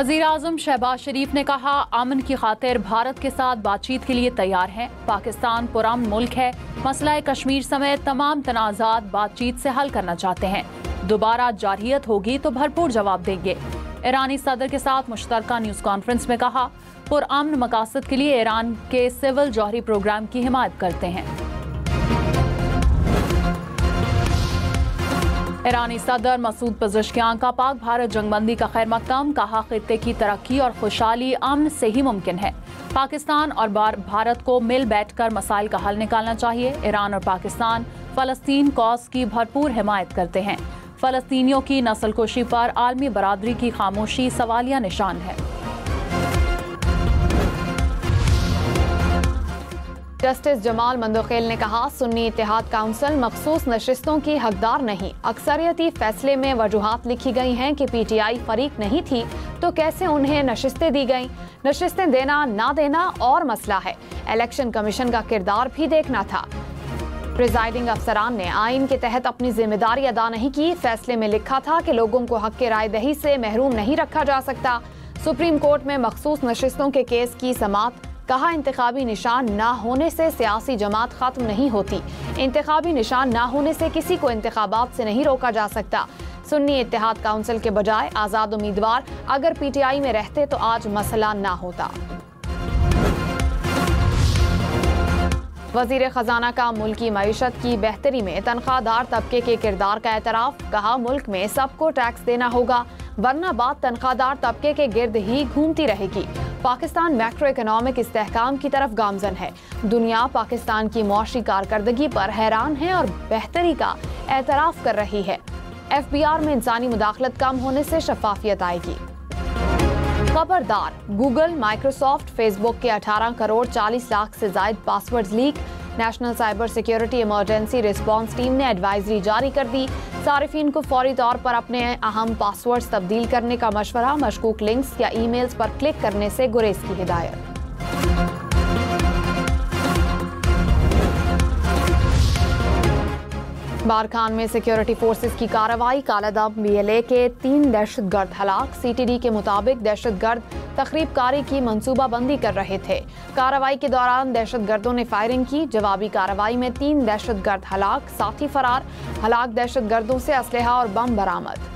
वज़ीर आज़म शहबाज शरीफ ने कहा, अमन की खातिर भारत के साथ बातचीत के लिए तैयार हैं। पाकिस्तान पुरअमन मुल्क है। मसला कश्मीर समेत तमाम तनाज़ात बातचीत से हल करना चाहते हैं। दोबारा जारहियत होगी तो भरपूर जवाब देंगे। ईरानी सदर के साथ मुश्तरका न्यूज़ कॉन्फ्रेंस में कहा, पुरअमन मकासद के लिए ईरान के सिविल जौहरी प्रोग्राम की हिमायत करते हैं। ईरानी सदर मसूद पज़ेश्कियान का पाक भारत जंगबंदी का खैर मकदम, कहा खित्ते की तरक्की और खुशहाली अमन से ही मुमकिन है। पाकिस्तान और भारत को मिल बैठकर मसाइल का हल निकालना चाहिए। ईरान और पाकिस्तान फ़लस्तीन कॉज की भरपूर हिमायत करते हैं। फ़लस्तीनियों की नस्लकुशी पर आलमी बरादरी की खामोशी सवालिया निशान है। जस्टिस जमाल मंदोखेल ने कहा, सुन्नी इत्तेहाद काउंसिल मखसूस नशिस्तों की हकदार नहीं। अक्सरियती फैसले में वजूहात लिखी गई हैं कि PTI फरीक नहीं थी तो कैसे उन्हें नशिस्तें दी गईं। नशिस्तें देना ना देना और मसला है, इलेक्शन कमीशन का किरदार भी देखना था। प्रिजाइडिंग अफसरान ने आइन के तहत अपनी जिम्मेदारी अदा नहीं की। फैसले में लिखा था कि लोगों को हक के राय दही से महरूम नहीं रखा जा सकता। सुप्रीम कोर्ट में मखसूस नशिस्तों के केस की समाअत, कहा इंतखाबी निशान ना होने से सियासी जमात खत्म नहीं होती। इंतखाबी निशान ना होने से किसी को इंतखाबात से नहीं रोका जा सकता। सुन्नी इत्तेहाद काउंसिल के बजाय आज़ाद उम्मीदवार अगर PTI में रहते तो आज मसला ना होता। वज़ीर ख़जाना का मुल्की मईशत की बेहतरी में तनख्वाहदार तबके के किरदार का एतराफ़, कहा मुल्क में सबको टैक्स देना होगा वरना बात तनख्वाहदार तबके के गिर्द ही घूमती रहेगी। पाकिस्तान मैक्रो इकोनॉमिक इस्तेहकाम की तरफ गामजन है। दुनिया पाकिस्तान की मौशी कारकर्दगी पर हैरान है और बेहतरी का एतराफ़ कर रही है। FBR में इंसानी मुदाखलत कम होने से शफाफियत आएगी। खबरदार, गूगल, माइक्रोसॉफ्ट, फेसबुक के 18 करोड़ 40 लाख से जायद passwords leak. National cyber security emergency response team ने एडवाइजरी जारी कर दी। सारिफीन को फौरी तौर पर अपने अहम पासवर्ड्स तब्दील करने का मशवरा, मशकूक लिंक्स या ईमेल्स पर क्लिक करने से गुरेज की हिदायत। बारखान में सिक्योरिटी फोर्सेस की कार्रवाई, कालादम BLA के 3 दहशतगर्द हलाक। CTD के मुताबिक दहशतगर्द तखरीबकारी की मंसूबाबंदी कर रहे थे। कार्रवाई के दौरान दहशतगर्दों ने फायरिंग की। जवाबी कार्रवाई में 3 दहशतगर्द हलाक, साथी फरार। हलाक दहशतगर्दों से असलहा और बम बरामद।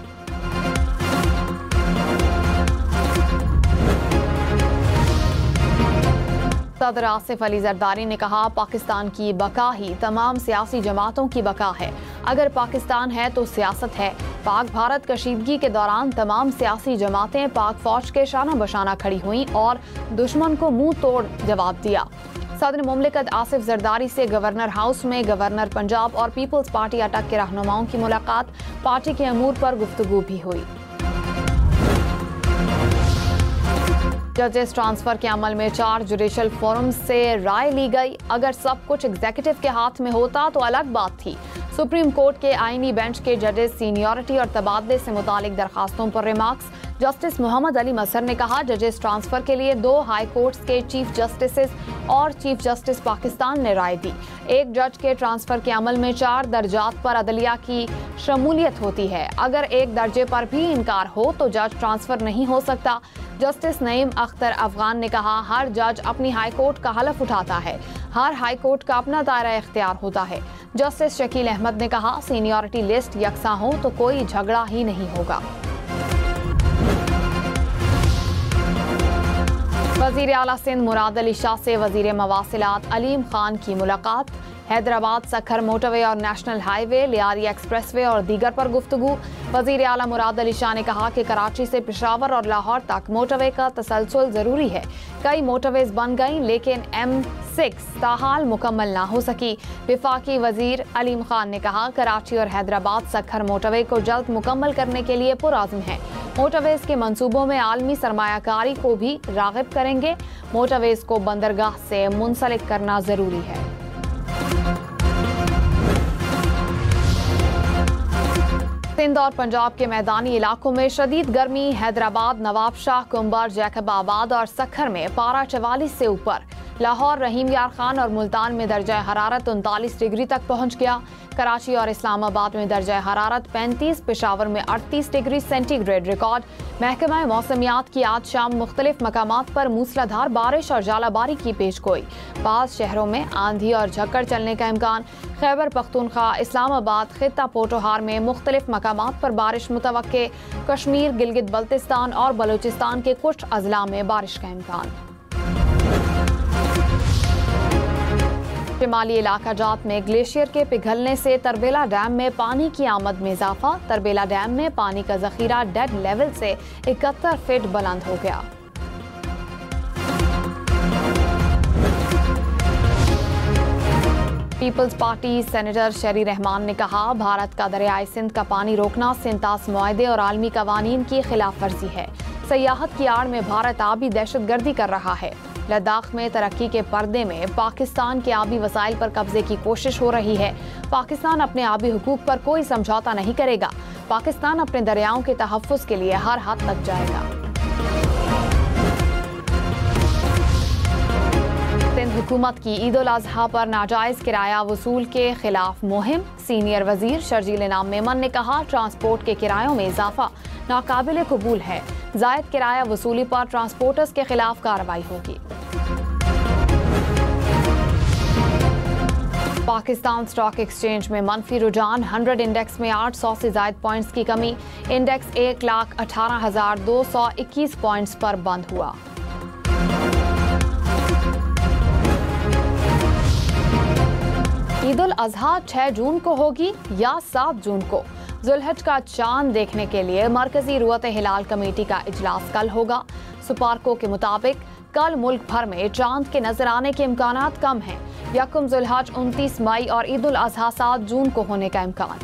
सदर आसिफ अली जरदारी ने कहा, पाकिस्तान की बका ही तमाम सियासी जमातों की बका है। अगर पाकिस्तान है तो सियासत है। पाक भारत कशीदगी के दौरान तमाम सियासी जमातें पाक फौज के शाना बशाना खड़ी हुईं और दुश्मन को मुंह तोड़ जवाब दिया। सदर मुमलिकत आसिफ जरदारी से गवर्नर हाउस में गवर्नर पंजाब और पीपल्स पार्टी अटक के रहनुमाओं की मुलाकात, पार्टी के अमूर पर गुफ्तगू भी हुई। जजेस ट्रांसफर के अमल में 4 जुडिशल फोरम से राय ली गई। अगर सब कुछ एग्जीक्यूटिव के हाथ में होता तो अलग बात थी। सुप्रीम कोर्ट के आईनी बेंच के जजेस सीनियरिटी और तबादले से मुतालिक दरखास्तों पर रिमार्क्स। जस्टिस मोहम्मद अली मसर ने कहा, जजेस ट्रांसफर के लिए 2 हाई कोर्ट्स के चीफ जस्टिस और चीफ जस्टिस पाकिस्तान ने राय दी। एक जज के ट्रांसफर के अमल में 4 दर्जात पर अदलिया की शमूलियत होती है। अगर एक दर्जे पर भी इनकार हो तो जज ट्रांसफर नहीं हो सकता। जस्टिस नईम अख्तर अफगान ने कहा, हर जज अपनी हाई कोर्ट का हलफ उठाता है। हर हाई कोर्ट का अपना दायरा इख्तियार होता है। जस्टिस शकील अहमद ने कहा, सीनियरिटी लिस्ट यकसा हो तो कोई झगड़ा ही नहीं होगा। वजीर आला सिंध मुराद अली शाह से वजीर मवासिलात अलीम खान की मुलाकात। हैदराबाद सखर मोटरवे और नेशनल हाईवे, लियारी एक्सप्रेसवे और दीगर पर गुफ्तगू। वजीर आला मुराद अली शाह ने कहा कि कराची से पेशावर और लाहौर तक मोटरवे का तसलसल जरूरी है। कई मोटरवेज बन गई लेकिन M6 ताहाल मुकम्मल ना हो सकी। विफाकी वजीर अलीम खान ने कहा, कराची और हैदराबाद सखर मोटरवे को जल्द मुकम्मल करने के लिए पुरआज़्म है। मोटरवेज के मंसूबों में आलमी सरमायाकारी को भी राग़िब करेंगे। मोटरवेज को बंदरगाह से मुंसलिक करना जरूरी है। सिंध और पंजाब के मैदानी इलाकों में शदीद गर्मी। हैदराबाद, नवाबशाह, कुंबर, जैकबाबाद और सखर में पारा 44 से ऊपर। लाहौर, रहीम यार खान और मुल्तान में दर्जा हरारत 39 डिग्री तक पहुंच गया। कराची और इस्लामाबाद में दर्जा हरारत 35, पेशावर में 38 डिग्री सेंटीग्रेड रिकॉर्ड। महकमा मौसमियात की आज शाम मुख्तलिफ मकामात पर मूसलाधार बारिश और जालाबारी की पेशगोई। बाज़ शहरों में आंधी और झक्कड़ चलने का इम्कान। खैबर पख्तूनख्वा, इस्लामाबाद, खित्ता पोटोहार में मुख्तलिफ मकामात पर बारिश मुतवक्के। कश्मीर, गिलगित बल्तिस्तान और बलूचिस्तान के कुछ अजला में बारिश का इम्कान। शिमाली इलाका जात में ग्लेशियर के पिघलने से तरबेला डैम में पानी की आमद में इजाफा। तरबेला डैम में पानी का जखीरा डेड लेवल से 71 फीट बुलंद हो गया। पीपल्स पार्टी सेनेटर शरी रहमान ने कहा, भारत का दरियाई सिंध का पानी रोकना सिंतास मुआहदे और आलमी कवानीन की खिलाफ वर्जी है। सयाहत की आड़ में भारत आबी दहशतगर्दी कर रहा है। लद्दाख में तरक्की के पर्दे में पाकिस्तान के आबी वसाइल पर कब्जे की कोशिश हो रही है। पाकिस्तान अपने आबी हुकूक पर कोई समझौता नहीं करेगा। पाकिस्तान अपने दरियाओं के तहफ़्फ़ुज़ के लिए हर हद तक जाएगा। सिंध हुकूमत की ईद उल अज़हा पर नाजायज़ किराया वसूल के खिलाफ मुहिम। सीनियर वजीर शर्जील इनाम मेमन ने कहा, ट्रांसपोर्ट के किरायों में इजाफा नाकाबिल कबूल है। जायद किराया वसूली पर ट्रांसपोर्टर्स के खिलाफ कार्रवाई होगी। पाकिस्तान स्टॉक एक्सचेंज में मनफी रुझान। 100 इंडेक्स में 800 से ज्यादा पॉइंट्स की कमी। इंडेक्स 1,18,221 पॉइंट्स पर बंद हुआ। ईद उल अज़हा 6 जून को होगी या 7 जून को? जुल्हज का चांद देखने के लिए मरकजी रुअत हिलाल कमेटी का इजलास कल होगा। सुपारको के मुताबिक कल मुल्क भर में चांद के नजर आने के इम्कानात कम हैं। यकम जुल्हज 29 मई और ईद उल अज़हा 7 जून को होने का इम्कान।